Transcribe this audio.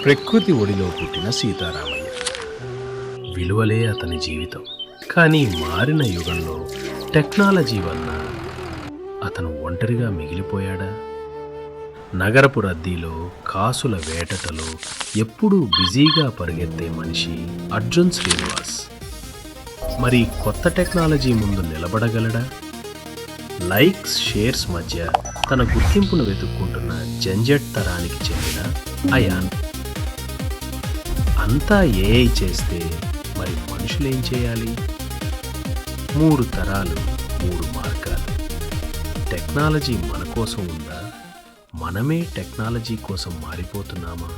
ప్రకృతి ఒడిలో పుట్టిన సీతారామయ్య. విలువలే అతని జీవితం. కానీ మారిన యుగంలో టెక్నాలజీ వలన అతను ఒంటరిగా మిగిలిపోయాడా? నగరపు రద్దీలో, కాసుల వేటటలో ఎప్పుడూ బిజీగా పరిగెత్తే మనిషి అర్జున్ శ్రీనివాస్ మరి కొత్త టెక్నాలజీ ముందు నిలబడగలడా? లైక్స్, షేర్స్ మధ్య తన గుర్తింపును వెతుక్కుంటున్న జంజట్ తరానికి చెందిన అయాన్. అంతా ఏఐ చేస్తే మరి మనుషులేం చేయాలి? 3 తరాలు, 3 మార్గాలు. టెక్నాలజీ మన కోసం ఉందా? మనమే టెక్నాలజీ కోసం మారిపోతున్నామా?